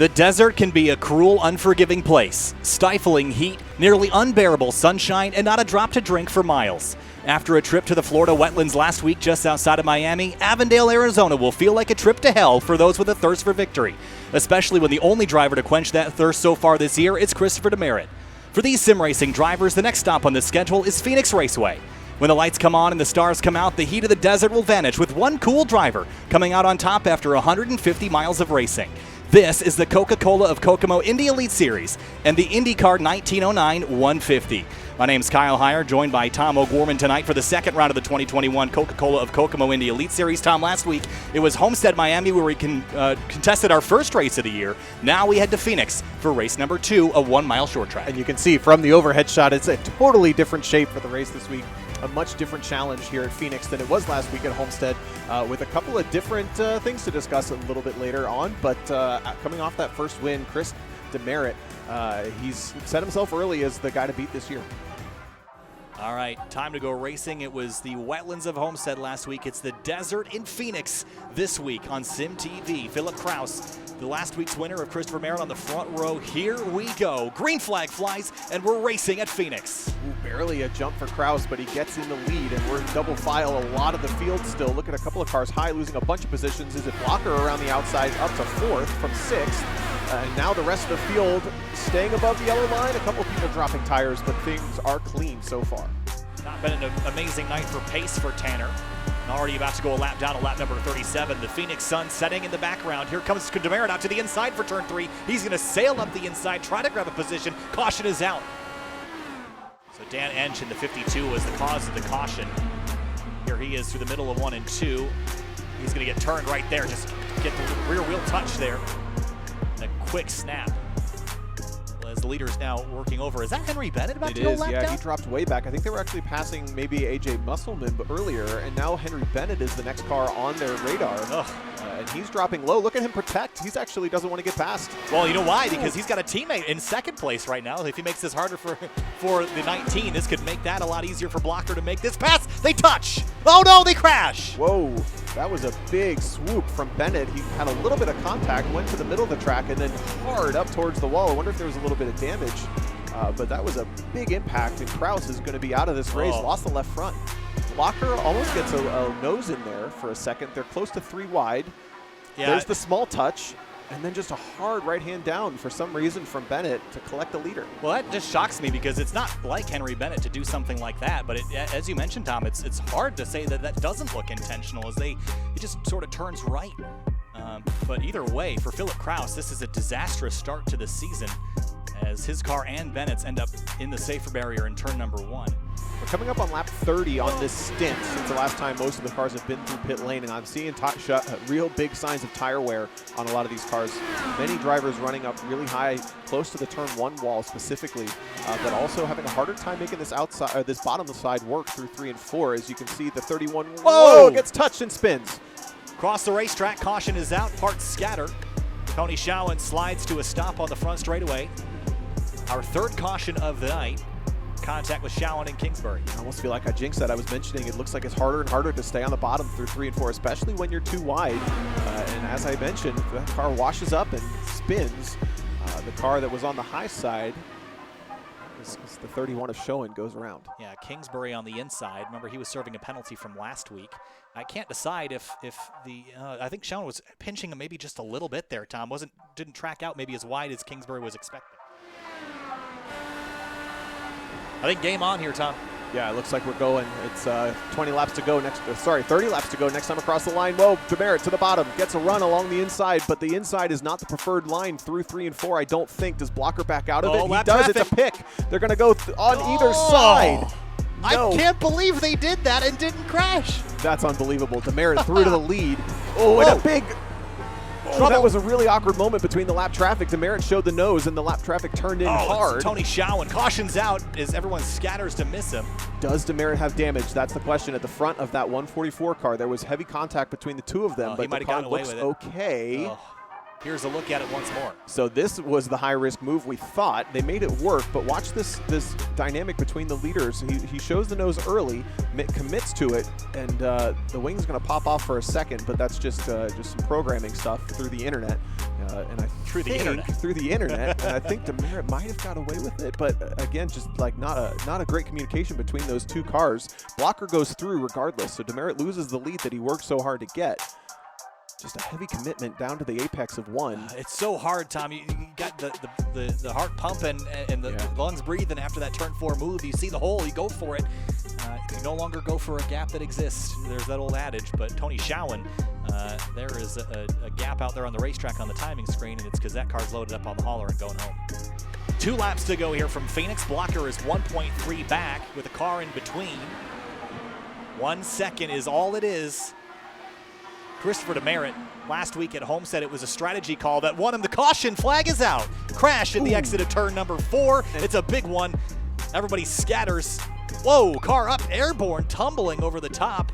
The desert can be a cruel, unforgiving place. Stifling heat, nearly unbearable sunshine, and not a drop to drink for miles. After a trip to the Florida wetlands last week just outside of Miami, Avondale, Arizona will feel like a trip to hell for those with a thirst for victory, especially when the only driver to quench that thirst so far this year is Christopher Demerit. For these sim racing drivers, the next stop on the schedule is Phoenix Raceway. When the lights come on and the stars come out, the heat of the desert will vanish with one cool driver coming out on top after 150 miles of racing. This is the Coca-Cola of Kokomo Indy Elite Series and the INDYCAR1909 150. My name's Kyle Heyer, joined by Tom O'Gorman tonight for the second round of the 2021 Coca-Cola of Kokomo Indy Elite Series. Tom, last week it was Homestead, Miami, where we contested our first race of the year. Now we head to Phoenix for race number 2, a 1-mile short track. And you can see from the overhead shot, it's a totally different shape for the race this week. A much different challenge here at Phoenix than it was last week at Homestead, with a couple of different things to discuss a little bit later on. But coming off that first win, Chris Demerit, he's set himself early as the guy to beat this year. All right, time to go racing. It was the wetlands of Homestead last week. It's the desert in Phoenix this week on Sym TV. Philip Kraus, the last week's winner of Christopher Merritt on the front row. Here we go. Green flag flies, and we're racing at Phoenix. Ooh, barely a jump for Kraus, but he gets in the lead, and we're in double file a lot of the field still. Look at a couple of cars high, losing a bunch of positions. Is it Blocker around the outside up to 4th from 6th? And now the rest of the field staying above the yellow line. A couple of people dropping tires, but things are clean so far. Not been an amazing night for pace for Tanner. And already about to go a lap down to lap number 37. The Phoenix sun setting in the background. Here comes Demerit out to the inside for turn 3. He's going to sail up the inside, try to grab a position. Caution is out. So Dan Ench in the 52 was the cause of the caution. Here he is through the middle of 1 and 2. He's going to get turned right there. Just get the rear wheel touch there. A quick snap. As the leader is now working over. Is that Henry Bennett about to go lap down? Yeah, he dropped way back. I think they were actually passing maybe AJ Musselman earlier, and now Henry Bennett is the next car on their radar. And he's dropping low. Look at him protect. He's actually doesn't want to get past. Well, you know why? Because he's got a teammate in second place right now. If he makes this harder for the 19, this could make that a lot easier for Blocker to make this pass. They touch. Oh no, they crash. Whoa. That was a big swoop from Bennett. He had a little bit of contact, went to the middle of the track, and then hard up towards the wall. I wonder if there was a little bit of damage, but that was a big impact, and Kraus is going to be out of this race. Lost the left front. Blocker almost gets a nose in there for a second. They're close to 3 wide. Yeah. There's the small touch, and then just a hard right hand down for some reason from Bennett to collect the leader. Well, that just shocks me because it's not like Henry Bennett to do something like that. But as you mentioned, Tom, it's hard to say that doesn't look intentional as it just sort of turns right. But either way, for Philip Kraus, this is a disastrous start to the season as his car and Bennett's end up in the safer barrier in turn number 1. We're coming up on lap 30 on this stint since the last time most of the cars have been through pit lane, and I'm seeing real big signs of tire wear on a lot of these cars. Many drivers running up really high, close to the turn 1 wall specifically, but also having a harder time making this outside, this bottom side work through 3 and 4. As you can see, the 31 whoa, gets touched and spins. Across the racetrack, caution is out, parts scatter. Tony Schowen slides to a stop on the front straightaway. Our third caution of the night. Contact with Schowen and Kingsbury. I almost feel like I jinxed that. I was mentioning it looks like it's harder and harder to stay on the bottom through 3 and 4, especially when you're too wide. And as I mentioned, that car washes up and spins. The car that was on the high side, is the 31 of Schowen, goes around. Yeah, Kingsbury on the inside. Remember, he was serving a penalty from last week. I can't decide if the I think Schowen was pinching him maybe just a little bit there, Tom. Didn't track out maybe as wide as Kingsbury was expecting. I think game on here, Tom. Yeah, it looks like we're going. It's 30 laps to go next time across the line. Whoa, Demerit to the bottom, gets a run along the inside, but the inside is not the preferred line through 3 and 4, I don't think. Does Blocker back out of it? He does, traffic. It's a pick. They're going to go on either side. No. I can't believe they did that and didn't crash. That's unbelievable. Demerit through to the lead. Oh, and a big... that was a really awkward moment between the lap traffic. Demerit showed the nose, and the lap traffic turned in hard. Tony Schowen cautions out as everyone scatters to miss him. Does Demerit have damage? That's the question. At the front of that 144 car, there was heavy contact between the two of them, but the car looks okay. Here's a look at it once more. So this was the high-risk move we thought. They made it work, but watch this dynamic between the leaders. He shows the nose early, commits to it, and the wing's going to pop off for a second, but that's just some programming stuff through the internet. Through the internet, and I think Demerit might have got away with it, but again, just like not a great communication between those two cars. Blocker goes through regardless, so Demerit loses the lead that he worked so hard to get. Just a heavy commitment down to the apex of one. It's so hard, Tom. You got the heart pumping and the lungs breathing after that turn 4 move. You see the hole, you go for it. You no longer go for a gap that exists. There's that old adage, but Tony Schowen, there is a gap out there on the racetrack on the timing screen, and it's because that car's loaded up on the hauler and going home. 2 laps to go here from Phoenix. Blocker is 1.3 back with a car in between. 1 second is all it is. Christopher Demerit last week at home said it was a strategy call that won him. The caution flag is out. Crash at the exit of turn number 4. It's a big one. Everybody scatters. Whoa, car up, airborne, tumbling over the top.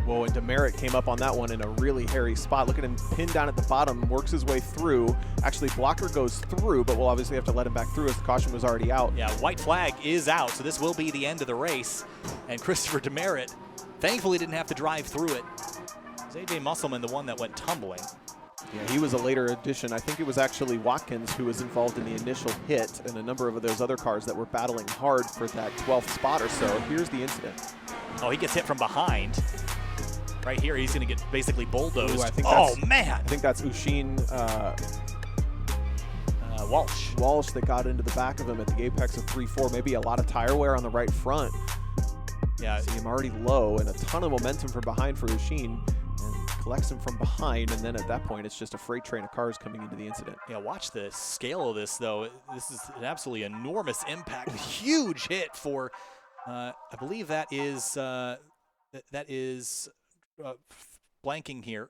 Whoa, and Demerit came up on that one in a really hairy spot. Look at him pinned down at the bottom, works his way through. Actually, Blocker goes through, but we'll obviously have to let him back through as the caution was already out. Yeah, white flag is out, so this will be the end of the race. And Christopher Demerit thankfully didn't have to drive through it. It was A.J. Musselman, the one that went tumbling. Yeah, he was a later addition. I think it was actually Watkins who was involved in the initial hit and a number of those other cars that were battling hard for that 12th spot or so. Here's the incident. Oh, he gets hit from behind. Right here, he's going to get basically bulldozed. Ooh, man! I think that's Ushin Walsh that got into the back of him at the apex of 3-4. Maybe a lot of tire wear on the right front. Yeah, see him already low and a ton of momentum from behind for Ushin. And collects him from behind, and then at that point, it's just a freight train of cars coming into the incident. Yeah, watch the scale of this, though. This is an absolutely enormous impact. Huge hit for, I believe that is blanking here.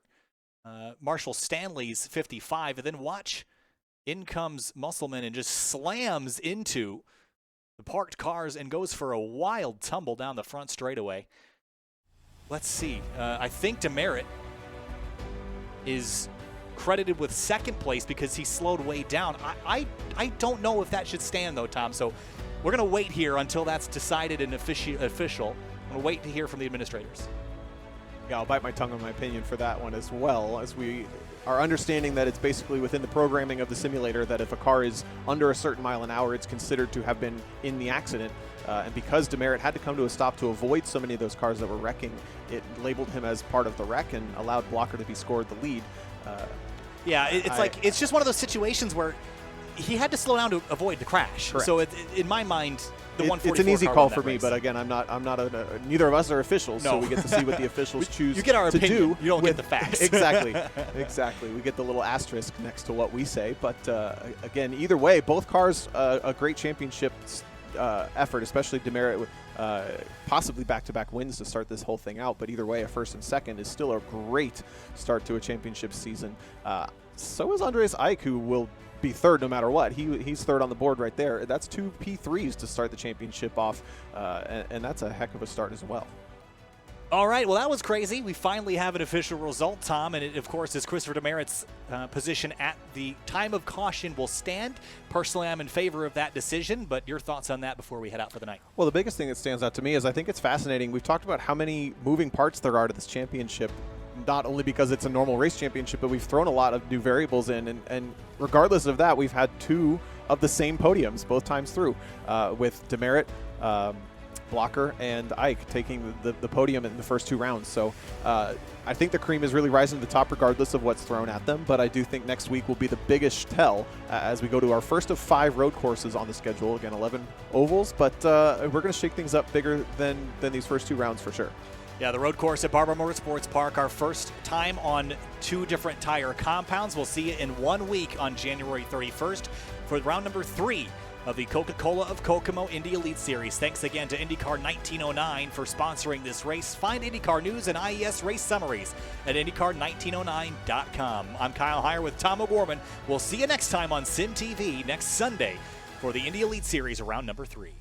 Marshall Stanley's 55, and then watch, in comes Musselman and just slams into the parked cars and goes for a wild tumble down the front straightaway. Let's see. I think Demerit is credited with 2nd place because he slowed way down. I don't know if that should stand, though, Tom. So we're going to wait here until that's decided and official. I'm going to wait to hear from the administrators. Yeah, I'll bite my tongue on my opinion for that one as well, as we are understanding that it's basically within the programming of the simulator that if a car is under a certain mile an hour, it's considered to have been in the accident. And because Demerit had to come to a stop to avoid so many of those cars that were wrecking, it labeled him as part of the wreck and allowed Blocker to be scored the lead. Yeah, it's just one of those situations where he had to slow down to avoid the crash. Correct. So in my mind, the 144 it's an easy car call won for that me, race. but again, neither of us are officials, No. so we get to see what the officials choose You get our to opinion. do. You don't get the facts. Exactly. We get the little asterisk next to what we say. But again, either way, both cars a great championship effort, especially Demerit with possibly back-to-back wins to start this whole thing out. But either way, a 1st and 2nd is still a great start to a championship season. So is Andreas Eich, who will be 3rd no matter what. He's 3rd on the board right there. That's 2 P3s to start the championship off, and that's a heck of a start as well. All right, well, that was crazy. We finally have an official result, Tom, and it, of course, is Christopher Demerit's position at the time of caution will stand. Personally, I'm in favor of that decision, but your thoughts on that before we head out for the night? Well, the biggest thing that stands out to me is I think it's fascinating. We've talked about how many moving parts there are to this championship, not only because it's a normal race championship, but we've thrown a lot of new variables in, and regardless of that, we've had 2 of the same podiums both times through, with Demerit, Blocker, and Eich taking the podium in the first 2 rounds. So I think the cream is really rising to the top regardless of what's thrown at them, but I do think next week will be the biggest tell as we go to our first of 5 road courses on the schedule. Again, 11 ovals, but we're going to shake things up bigger than these first 2 rounds for sure. Yeah, the road course at Barber Motorsports Park, our first time on 2 different tire compounds. We'll see you in 1 week on January 31st for round number 3 of the Coca-Cola of Kokomo Indy Elite Series. Thanks again to INDYCAR1909 for sponsoring this race. Find IndyCar news and IES race summaries at INDYCAR1909.com. I'm Kyle Heyer with Tom O'Gorman. We'll see you next time on Sym TV next Sunday for the Indy Elite Series round number 3.